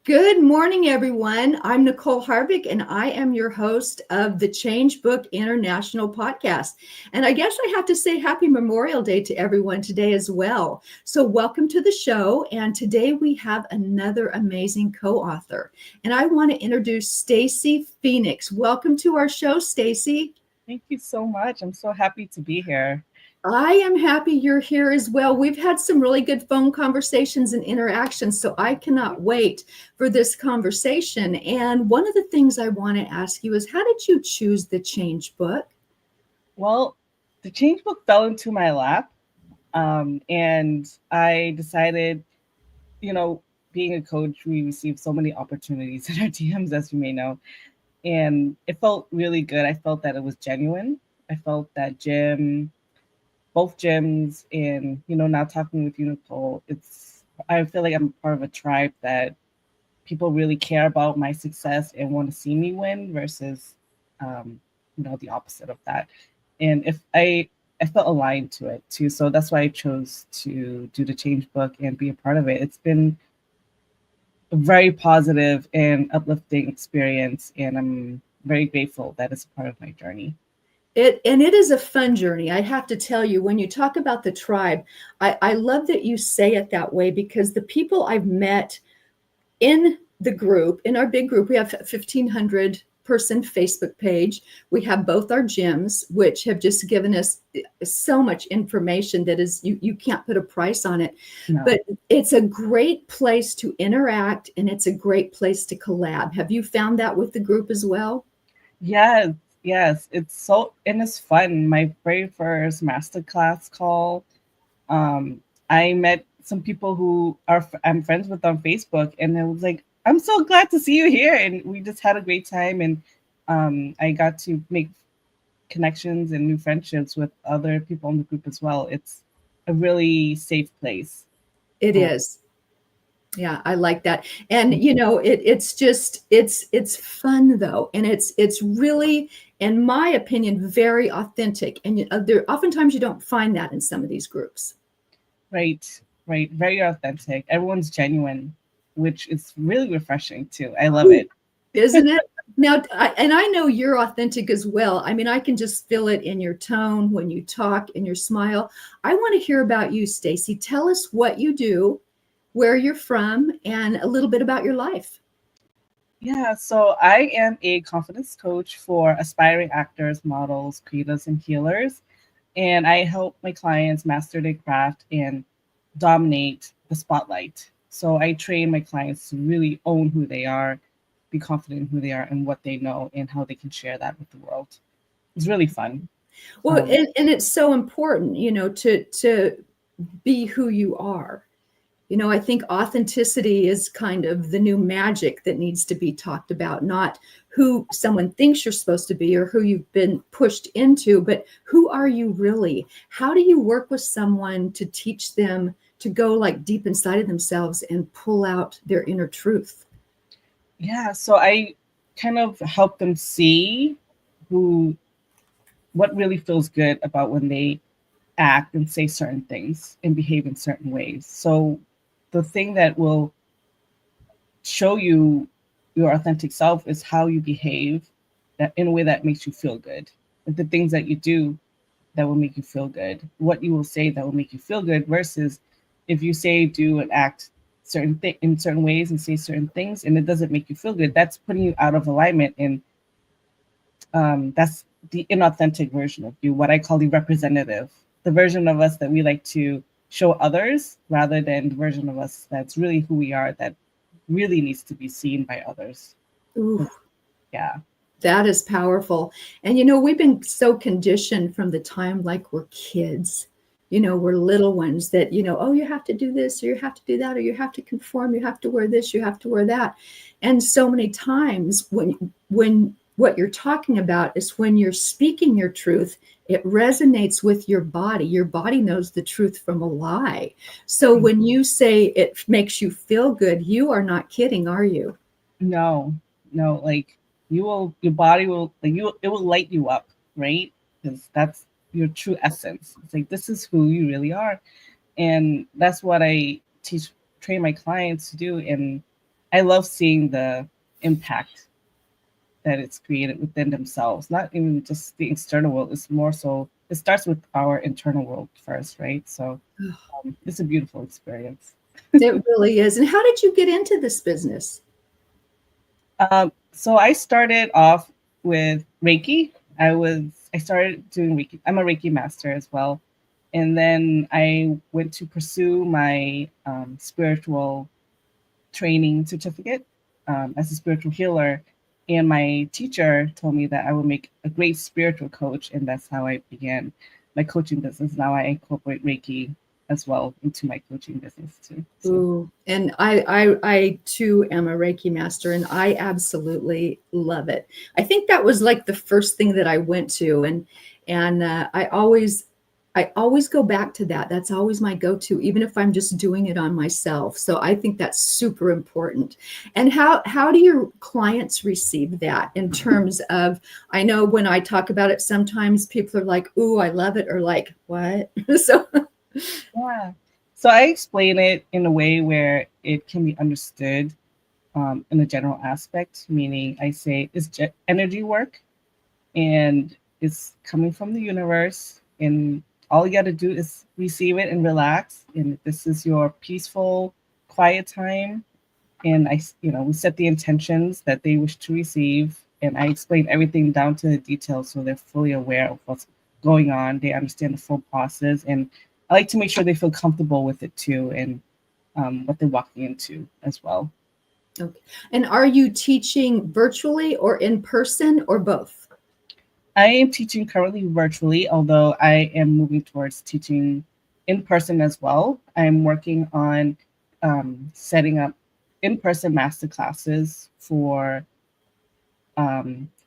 Good morning, everyone. I'm Nicole Harvick, and I am your host of the Change Book International podcast. And I guess I have to say happy Memorial Day to everyone today as well. So welcome to the show. And today we have another amazing co-author. And I want to introduce Stacy Phoenix. Welcome to our show, Stacy. Thank you so much. I'm so happy to be here. I am happy you're here as well. We've had some really good phone conversations and interactions, so I cannot wait for this conversation. And one of the things I want to ask you is, how did you choose the Change book? Well, the Change book fell into my lap, and I decided, being a coach, we receive so many opportunities in our DMs, as you may know, and it felt really good. I felt that it was genuine. I felt that both gyms, and now talking with you, Nicole, I feel like I'm part of a tribe that people really care about my success and want to see me win versus the opposite of that. And if I felt aligned to it too, so that's why I chose to do the Change book and be a part of it. It's been a very positive and uplifting experience, and I'm very grateful that it's a part of my journey. It is a fun journey. I have to tell you, when you talk about the tribe, I love that you say it that way, because the people I've met in the group, in our big group, we have 1,500 person Facebook page. We have both our gyms, which have just given us so much information that is, you can't put a price on it. No. But it's a great place to interact, and it's a great place to collab. Have you found that with the group as well? Yes, it's fun. My very first masterclass call, I met some people who I'm friends with on Facebook, and it was like, I'm so glad to see you here, and we just had a great time, and I got to make connections and new friendships with other people in the group as well. It's a really safe place. It is. Yeah, I like that. And it's fun though, and it's really, in my opinion, very authentic. And there oftentimes you don't find that in some of these groups. Right. Very authentic. Everyone's genuine, which is really refreshing too. I love it. Isn't it? Now, I know you're authentic as well. I mean, I can just feel it in your tone when you talk, in your smile. I want to hear about you, Stacy. Tell us what you do, where you're from, and a little bit about your life. Yeah, so I am a confidence coach for aspiring actors, models, creatives, and healers. And I help my clients master their craft and dominate the spotlight. So I train my clients to really own who they are, be confident in who they are and what they know, and how they can share that with the world. It's really fun. Well, and it's so important, to be who you are. I think authenticity is kind of the new magic that needs to be talked about, not who someone thinks you're supposed to be or who you've been pushed into, but who are you really? How do you work with someone to teach them to go like deep inside of themselves and pull out their inner truth? Yeah, so I kind of help them see what really feels good about when they act and say certain things and behave in certain ways. So the thing that will show you your authentic self is how you behave that in a way that makes you feel good. The things that you do that will make you feel good, what you will say that will make you feel good, versus if you say, do, and act in certain ways and say certain things and it doesn't make you feel good, that's putting you out of alignment. And that's the inauthentic version of you, what I call the representative, the version of us that we like to show others rather than the version of us that's really who we are, that really needs to be seen by others. Ooh, yeah. That is powerful. And, we've been so conditioned from the time like we're kids, we're little ones that, oh, you have to do this, or you have to do that, or you have to conform, you have to wear this, you have to wear that. And so many times when what you're talking about is when you're speaking your truth, it resonates with your body. Your body knows the truth from a lie. So when you say it makes you feel good, you are not kidding, are you? No, like your body will, it will light you up, right? Because that's your true essence. It's like, this is who you really are. And that's what I train my clients to do. And I love seeing the impact that it's created within themselves, not even just the external world. It's more so, it starts with our internal world first, right? So it's a beautiful experience. It really is. And how did you get into this business? So I started off with Reiki. I started doing Reiki. I'm a Reiki master as well. And then I went to pursue my spiritual training certificate as a spiritual healer. And my teacher told me that I would make a great spiritual coach. And that's how I began my coaching business. Now I incorporate Reiki as well into my coaching business too. So. Ooh, and I too am a Reiki master, and I absolutely love it. I think that was like the first thing that I went to, and I always go back to that. That's always my go-to, even if I'm just doing it on myself. So I think that's super important. And how do your clients receive that in terms of? I know when I talk about it, sometimes people are like, "Ooh, I love it," or like, "What?" So. Yeah. So I explain it in a way where it can be understood in a general aspect, meaning I say it's energy work and it's coming from the universe. And all you got to do is receive it and relax. And this is your peaceful, quiet time. And we set the intentions that they wish to receive. And I explain everything down to the details so they're fully aware of what's going on. They understand the full process. And I like to make sure they feel comfortable with it too and what they're walking into as well. Okay. And are you teaching virtually or in person or both? I am teaching currently virtually, although I am moving towards teaching in person as well. I'm working on setting up in person master classes for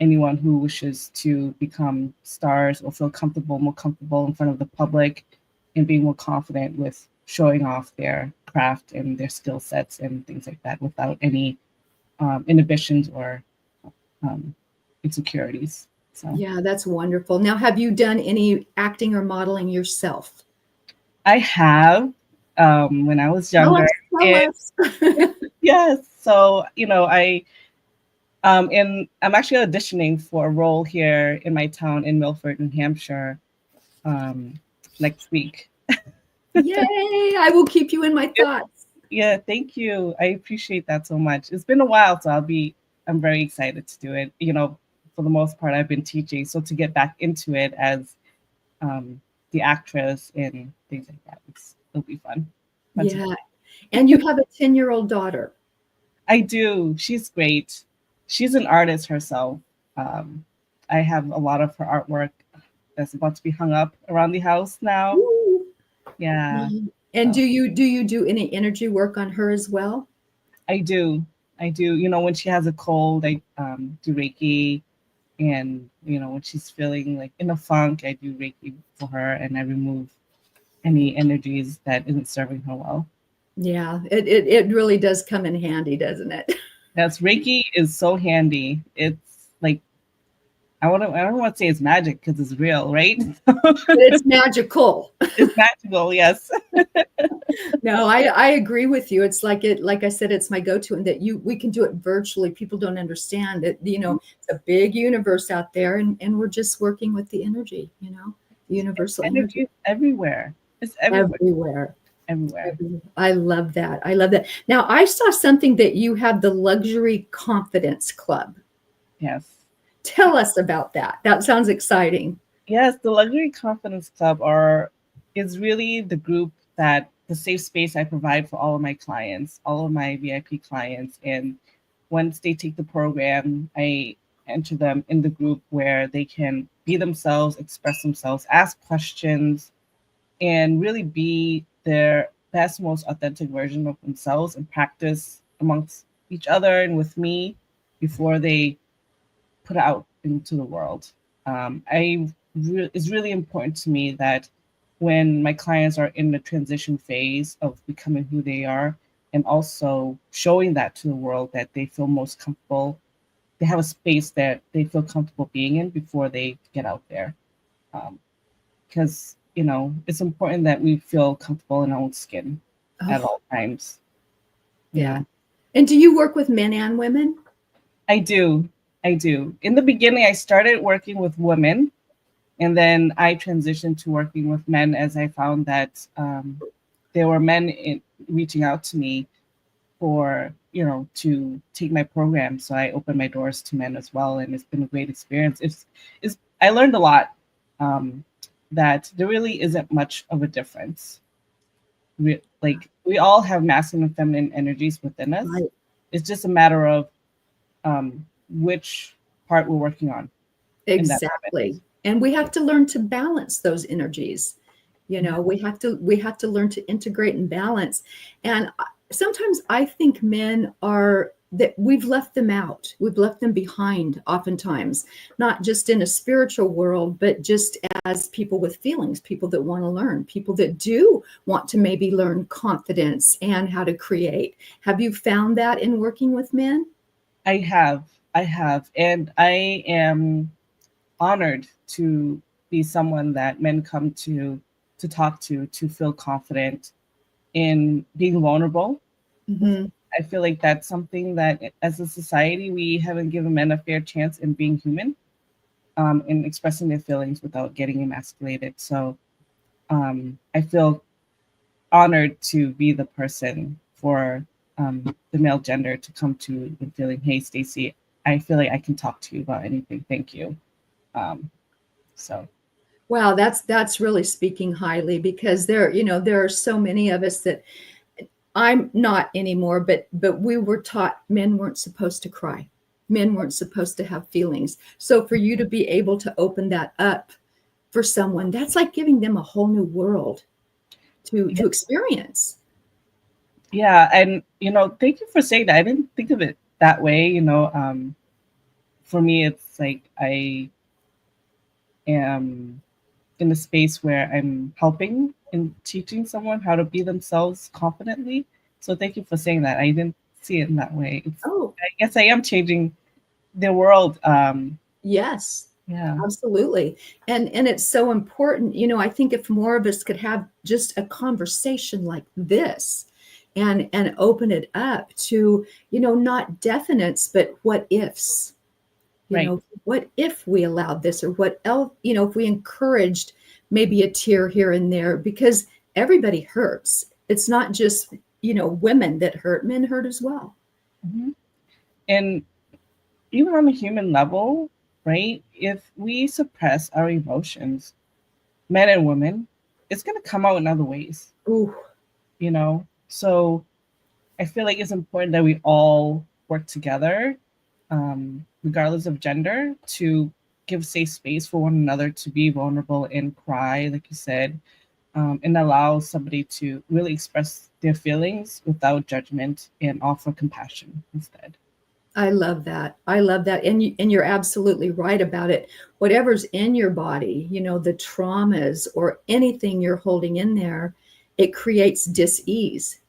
anyone who wishes to become stars or feel more comfortable in front of the public and being more confident with showing off their craft and their skill sets and things like that without any inhibitions or um, insecurities. So Yeah, that's wonderful. Now, have you done any acting or modeling yourself? I have when I was Tell younger. us, tell And us. yes, so and I'm actually auditioning for a role here in my town in Milford, New Hampshire, um, next week. Yay, I will keep you in my thoughts. Yeah, thank you. I appreciate that so much. It's been a while, so I'm very excited to do it. For the most part, I've been teaching, so to get back into it as um, the actress and things like that, it'll be fun. Fun to Yeah. And you have a 10-year-old daughter. I do. She's great. She's an artist herself. Um, I have a lot of her artwork that's about to be hung up around the house now. Ooh. Yeah, And so do you do any energy work on her as well? I do. I do. When she has a cold, I do Reiki, and when she's feeling like in a funk, I do Reiki for her, and I remove any energies that isn't serving her well. Yeah, it really does come in handy, doesn't it? That's Reiki is so handy. It's like I don't want to say it's magic because it's real, right? It's magical. It's magical, yes. No, I agree with you. It's like I said, it's my go-to, and that we can do it virtually. People don't understand that, it's a big universe out there, and we're just working with the energy, the universal Energy energy is everywhere. It's everywhere. everywhere. Everywhere. I love that. I love that. Now, I saw something that you have the Luxury Confidence Club. Yes. Tell us about that. That sounds exciting. Yes, the Luxury Confidence Club is really the safe space I provide for all of my clients, all of my VIP clients. And once they take the program, I enter them in the group where they can be themselves, express themselves, ask questions, and really be their best, most authentic version of themselves and practice amongst each other and with me before they put out into the world. It's really important to me that when my clients are in the transition phase of becoming who they are and also showing that to the world that they feel most comfortable, they have a space that they feel comfortable being in before they get out there. Because, it's important that we feel comfortable in our own skin at Oh, all times. yeah. And do you work with men and women? I do. I do. In the beginning, I started working with women, and then I transitioned to working with men as I found that there were reaching out to me for, to take my program. So I opened my doors to men as well, and it's been a great experience. It's I learned a lot, um, that there really isn't much of a difference. We all have masculine and feminine energies within us. Right. It's just a matter of which part we're working on in that Exactly. And we have to learn to balance those energies. You moment. know, we have to learn to integrate and balance. And sometimes I think men are that we've left them out. We've left them behind oftentimes, not just in a spiritual world, but just as people with feelings, people that want to learn, people that do want to maybe learn confidence and how to create. Have you found that in working with men? I have, and I am honored to be someone that men come to talk to feel confident in being vulnerable. Hmm. I feel like that's something that, as a society, we haven't given men a fair chance in being human, in expressing their feelings without getting emasculated. So I feel honored to be the person for the male gender to come to and feeling, hey, Stacy, I feel like I can talk to you about anything. Thank you. Um, so Wow, that's really speaking highly because there are so many of us that I'm not anymore, but we were taught men weren't supposed to cry. Men weren't supposed to have feelings. So for you to be able to open that up for someone, that's like giving them a whole new world to experience. yeah, and thank you for saying that. I didn't think of it that way. For me, it's like I am in a space where I'm helping and teaching someone how to be themselves confidently. So thank you for saying that. I didn't see it in that way. Oh, I guess I am changing the world. yes. Yeah, Absolutely. And it's so important. I think if more of us could have just a conversation like this and open it up to, not definites, but what ifs. right. What if we allowed this, or what else, if we encouraged maybe a tear here and there, because everybody hurts. It's not just, women that hurt, men hurt as well. Mhm. And even on a human level, right? If we suppress our emotions, men and women, it's going to come out in other ways, Ooh, So I feel like it's important that we all work together, regardless of gender, to give safe space for one another to be vulnerable and cry, like you said, and allow somebody to really express their feelings without judgment and offer compassion instead. I love that. I love that. And you're absolutely right about it. Whatever's in your body, the traumas or anything you're holding in there, it creates dis-ease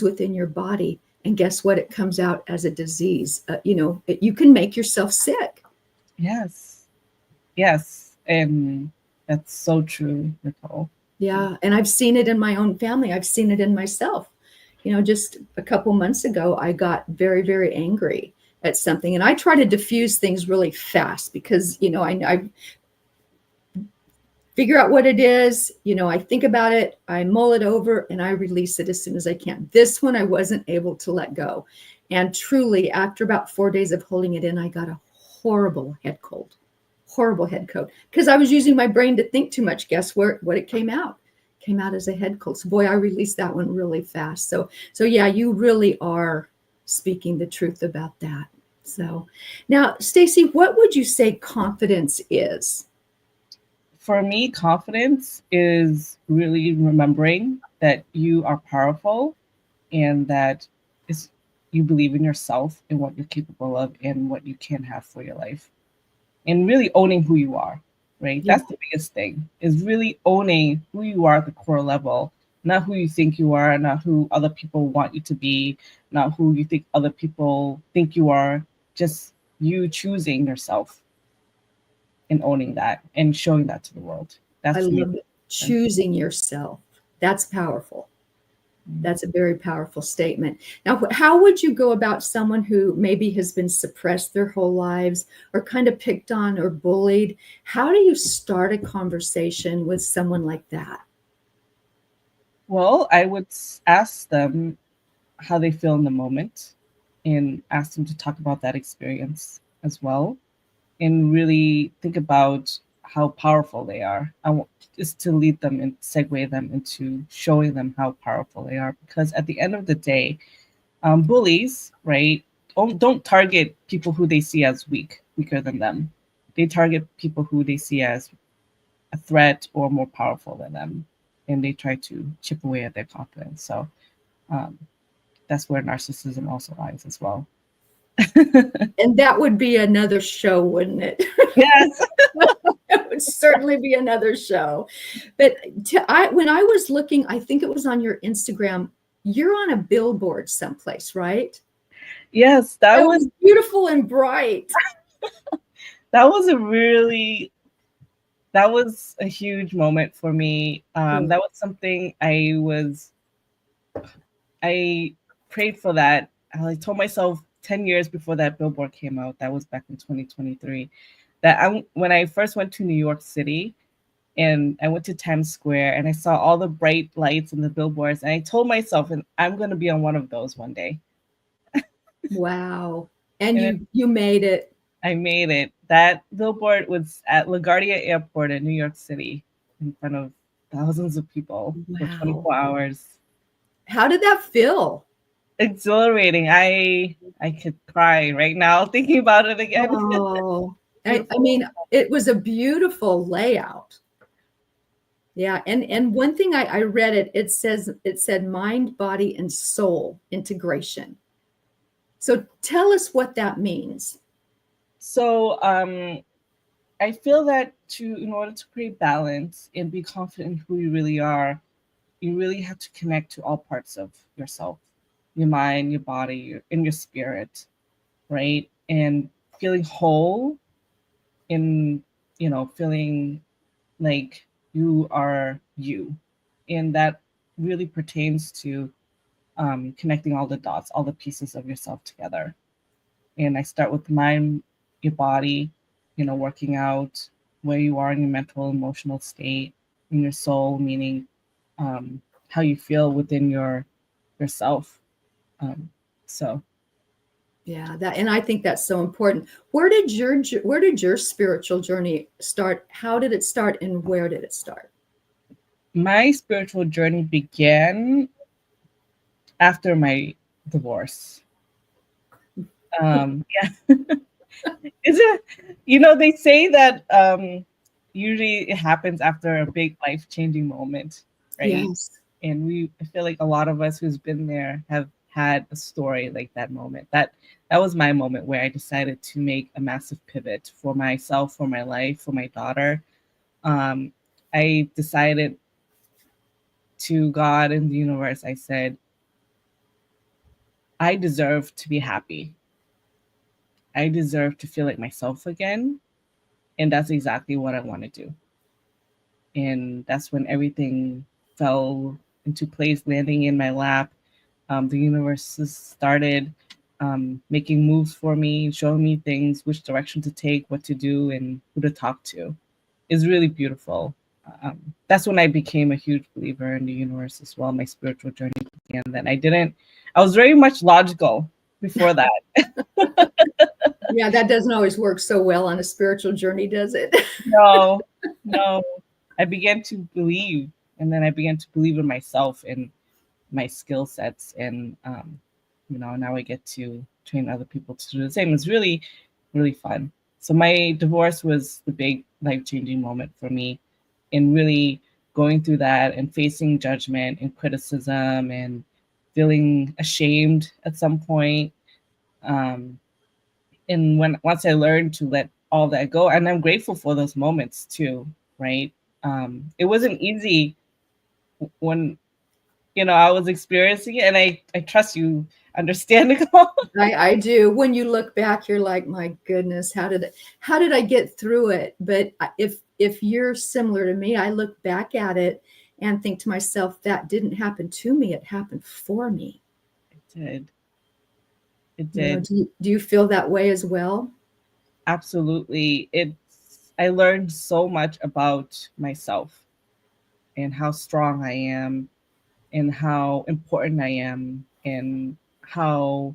within your body. And guess what? It comes out as a disease. You can make yourself sick. Yes, yes, and that's so true, Nicole. Yeah. And I've seen it in my own family. I've seen it in myself. Just a couple months ago, I got very, very angry at something. And I try to diffuse things really fast because, I figure out what it is. I think about it, I mull it over, and I release it as soon as I can. This one, I wasn't able to let go. And truly, after about 4 days of holding it in, I got a horrible head cold because I was using my brain to think too much. Guess what it came out? Came out as a head cold. So boy, I released that one really fast. So yeah, you really are speaking the truth about that. So now, Stacy, what would you say confidence is? For me, confidence is really remembering that you are powerful and that is you believe in yourself and what you're capable of and what you can have for your life. And really owning who you are, right? Yeah, That's the biggest thing, is really owning who you are at the core level, not who you think you are, not who other people want you to be, not who you think other people think you are, just you choosing yourself and owning that and showing that to the world. I That's for me. love it. Choosing yourself. That's powerful. That's a very powerful statement. Now, how would you go about someone who maybe has been suppressed their whole lives or kind of picked on or bullied? How do you start a conversation with someone like that? Well, I would ask them how they feel in the moment and ask them to talk about that experience as well and really think about how powerful they are. I want just to lead them and segue them into showing them how powerful they are, because at the end of the day, bullies, right, don't target people who they see as weaker than them. They target people who they see as a threat or more powerful than them, and they try to chip away at their confidence. So um, that's where narcissism also lies as well. And that would be another show, wouldn't it? Yes. That would certainly be another show. But when I was looking, I think it was on your Instagram, you're on a billboard someplace, right? Yes, It was beautiful and bright. that was that was a huge moment for me. That was something I prayed for that. I told myself 10 years before that billboard came out, that was back in 2023, that when I first went to New York City and I went to Times Square and I saw all the bright lights and the billboards, and I told myself, and I'm going to be on one of those one day. Wow. And And you made it. I made it. That billboard was at LaGuardia Airport in New York City in front of thousands of people for Wow. 24 hours. How did that feel? Exhilarating. I could cry right now thinking about it again. Oh, I mean, it was a beautiful layout. Yeah, and one thing I read it said mind, body, and soul integration. So tell us what that means. So I feel that in order to create balance and be confident in who you really are, you really have to connect to all parts of yourself, your mind, your body, and your spirit, right? And feeling whole in, feeling like you are you. And that really pertains to connecting all the dots, all the pieces of yourself together. And I start with mind, your body, working out where you are in your mental, emotional state, in your soul, meaning how you feel within yourself. Um, so Yeah, and I think that's so important. Where did your spiritual journey start? How did it start, and where did it start? my spiritual journey began after my divorce. Yeah. Is it, they say that usually it happens after a big life-changing moment, right? Yes. And I feel like a lot of us who's been there have had a story like that moment. That was my moment where I decided to make a massive pivot for myself, for my life, for my daughter. Um, I decided to God and the universe, I said, I deserve to be happy. I deserve to feel like myself again. And that's exactly what I want to do. And that's when everything fell into place, landing in my lap. The universe started making moves for me, showing me things, which direction to take, what to do, and who to talk to. It's really beautiful. That's when I became a huge believer in the universe as well. My spiritual journey began then. I was very much logical before that. Yeah, that doesn't always work so well on a spiritual journey, does it? No, no. I began to believe, and then I began to believe in myself and my skill sets, and now I get to train other people to do the same. It's really, really fun. So my divorce was the big life-changing moment for me, in really going through that and facing judgment and criticism and feeling ashamed at some point. Um, and once I learned to let all that go, and I'm grateful for those moments too, right? It wasn't easy when I was experiencing it, and I trust you understand it. I do. When you look back, you're like, my goodness, how did I get through it? But if you're similar to me, I look back at it and think to myself, that didn't happen to me, it happened for me. It did. It You know, did. do you feel that way as well? Absolutely. I learned so much about myself and how strong I am and how important I am and how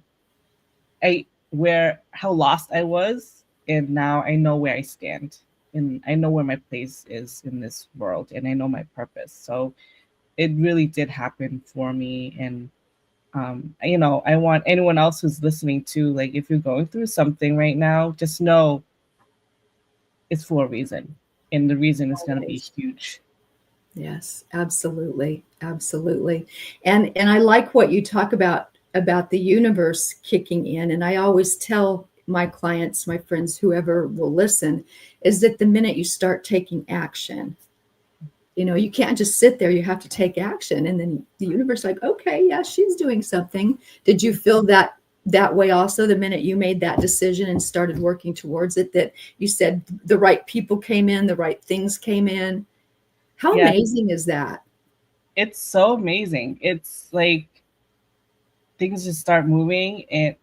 how lost I was, and now I know where I stand and I know where my place is in this world and I know my purpose. So it really did happen for me. And I want anyone else who's listening to, like, if you're going through something right now, just know it's for a reason, and the reason is going to be Always. huge. Yes, absolutely. Absolutely. And I like what you talk about the universe kicking in. And I always tell my clients, my friends, whoever will listen, is that the minute you start taking action, you know, you can't just sit there, you have to take action. And then the universe, like, okay, yeah, she's doing something. Did you feel that way also the minute you made that decision and started working towards it, that you said the right people came in, the right things came in? How Yeah, amazing is that? it's so amazing. It's like things just start moving, and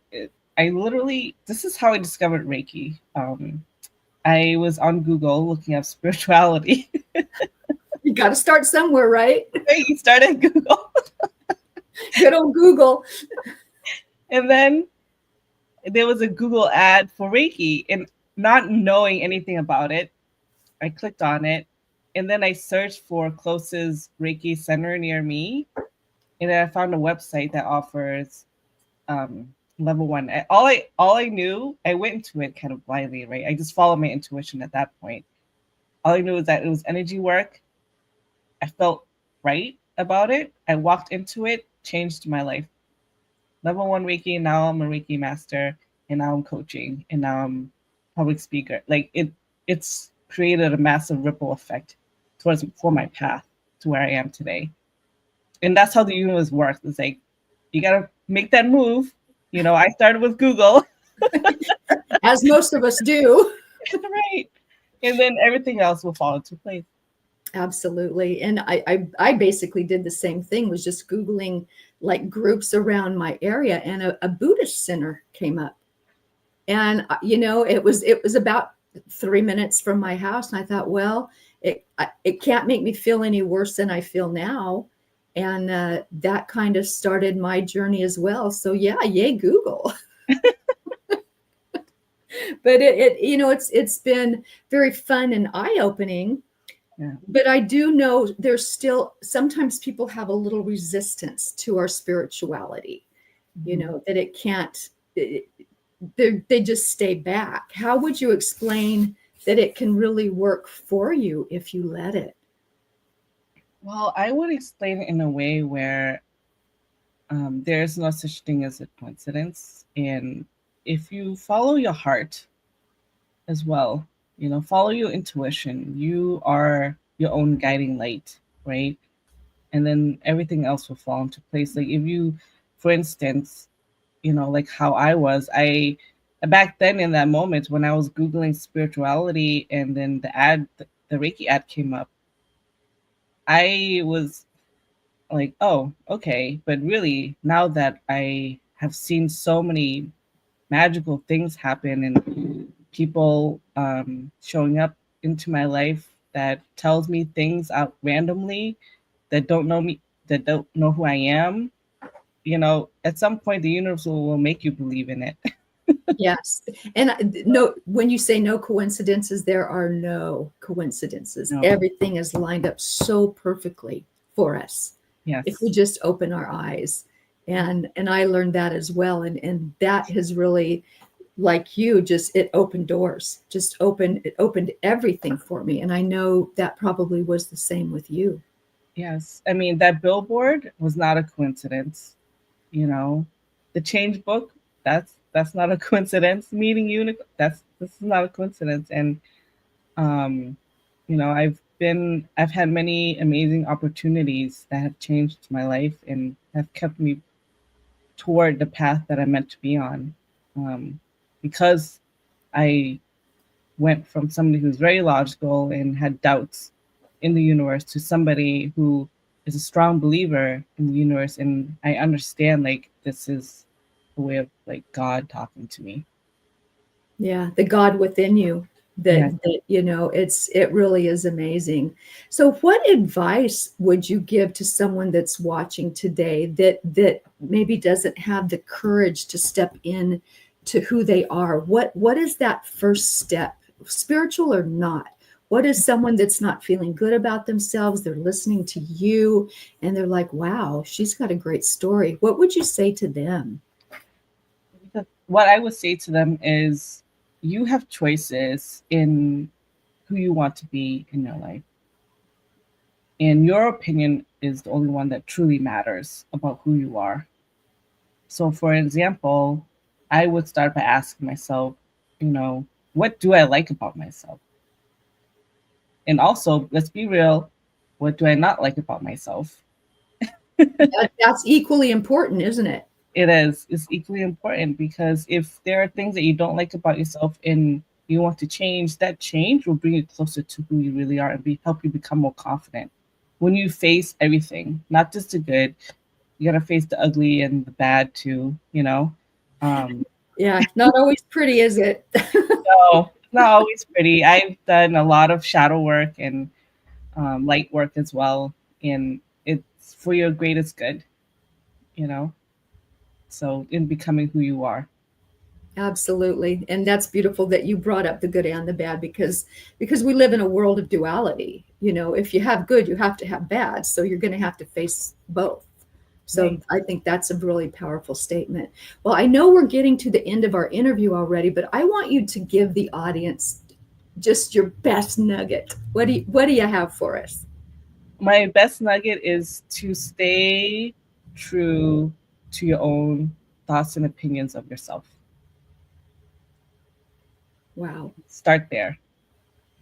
I literally, this is how I discovered Reiki. I was on Google looking up spirituality. You got to start somewhere, right? You started Google, Good old Google. and then there was a Google ad for Reiki, and not knowing anything about it, I clicked on it, and then I searched for closest Reiki center near me, and then I found a website that offers level one. All I knew, I went into it kind of blindly, right? I just followed my intuition at that point. All I knew was that it was energy work. I felt right about it. I walked into it, changed my life. Level one Reiki, now I'm a Reiki master, and now I'm coaching, and now I'm public speaker. Like it's created a massive ripple effect towards for my path to where I am today. And that's how the universe works. It's like you gotta make that move. I started with Google, As most of us do. right? And then everything else will fall into place. Absolutely. And I basically did the same thing, was just Googling like groups around my area, and a Buddhist center came up. And you know, it was about 3 minutes from my house. And I thought, well, it can't make me feel any worse than I feel now. And that kind of started my journey as well. So yeah, yay, Google. But it's been very fun and eye-opening. Yeah. But I do know there's still sometimes people have a little resistance to our spirituality, Mm-hmm. that it can't, they just stay back. How would you explain that it can really work for you if you let it? Well, I would explain it in a way where there is no such thing as a coincidence. And if you follow your heart as well, follow your intuition, you are your own guiding light, right? And then everything else will fall into place. Like if you, for instance, like how I back then in that moment when I was Googling spirituality and then the Reiki ad came up, I was like, oh, okay. But really, now that I have seen so many magical things happen and people showing up into my life that tells me things out randomly that don't know me, that don't know who I am, at some point the universe will make you believe in it. Yes. And no, when you say no coincidences, there are no coincidences. No. Everything is lined up so perfectly for us if we Yes. just open our eyes. And I learned that as well. And that has really, like you, just it opened doors, it opened everything for me. And I know that probably was the same with you. Yes. I mean, that billboard was not a coincidence, you know. The change book, that's not a coincidence. Meeting you, this is not a coincidence. And um, I've had many amazing opportunities that have changed my life and have kept me toward the path that I'm meant to be on. Because I went from somebody who's very logical and had doubts in the universe to somebody who is a strong believer in the universe, and I understand like this is a way of like God talking to me. Yeah, the God within you Yes. that it really is amazing. So what advice would you give to someone that's watching today that maybe doesn't have the courage to step in to who they are? What is that first step, spiritual or not? What is someone that's not feeling good about themselves? They're listening to you and they're like, wow, she's got a great story. What would you say to them? What I would say to them is you have choices in who you want to be in your life. And your opinion is the only one that truly matters about who you are. So, for example, I would start by asking myself, what do I like about myself? And also, let's be real, what do I not like about myself? That's equally important, isn't it? It is. It's equally important because if there are things that you don't like about yourself and you want to change, that change will bring you closer to who you really are and help you become more confident. When you face everything, not just the good, you gotta face the ugly and the bad too. Um, Yeah, not always pretty, is it? so it's not always pretty. I've done a lot of shadow work and light work as well, and it's for your greatest good, you know. So in becoming who you are. Absolutely. And that's beautiful that you brought up the good and the bad because we live in a world of duality. If you have good, you have to have bad. So you're going to have to face both. So Right. I think that's a really powerful statement. Well, I know we're getting to the end of our interview already, but I want you to give the audience just your best nugget. What do you have for us? My best nugget is to stay true to your own thoughts and opinions of yourself. Wow. Start there.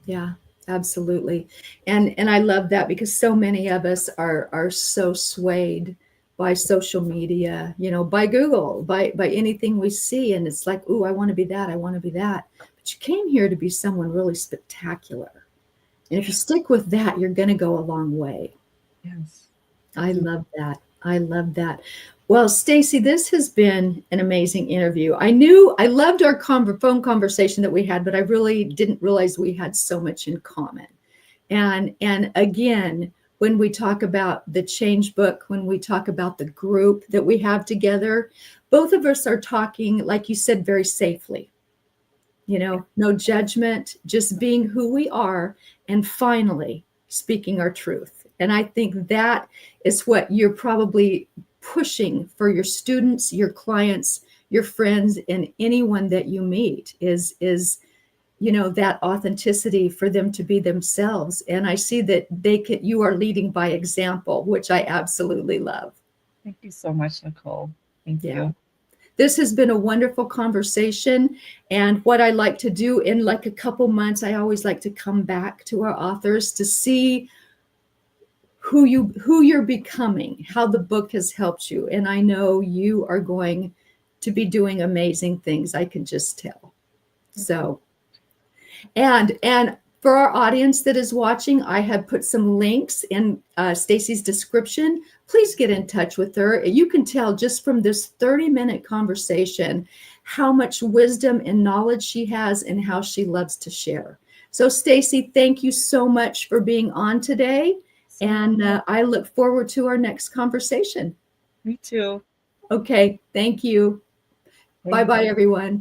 Yeah, absolutely. And I love that because so many of us are so swayed by social media, by Google, by anything we see. And it's like, ooh, I want to be that, I want to be that. But you came here to be someone really spectacular. And if you stick with that, you're gonna go a long way. Yes. I love that. I love that. Well, Stacy, this has been an amazing interview. I loved our phone conversation that we had, but I really didn't realize we had so much in common. And again, when we talk about the change book, when we talk about the group that we have together, both of us are talking, like you said, very safely. No judgment, just being who we are, and finally speaking our truth. And I think that is what you're probably pushing for your students, your clients, your friends, and anyone that you meet is that authenticity for them to be themselves. And I see that you are leading by example, which I absolutely love. Thank you so much, Nicole. Thank Yeah. you. This has been a wonderful conversation. And what I like to do in like a couple months, I always like to come back to our authors to see who you're becoming, how the book has helped you. And I know you are going to be doing amazing things. I can just tell. So, and for our audience that is watching, I have put some links in Stacy's description. Please get in touch with her. You can tell just from this 30-minute conversation how much wisdom and knowledge she has and how she loves to share. So, Stacy, thank you so much for being on today. And I look forward to our next conversation. Me too. Okay, thank you. Thank Bye-bye, everyone.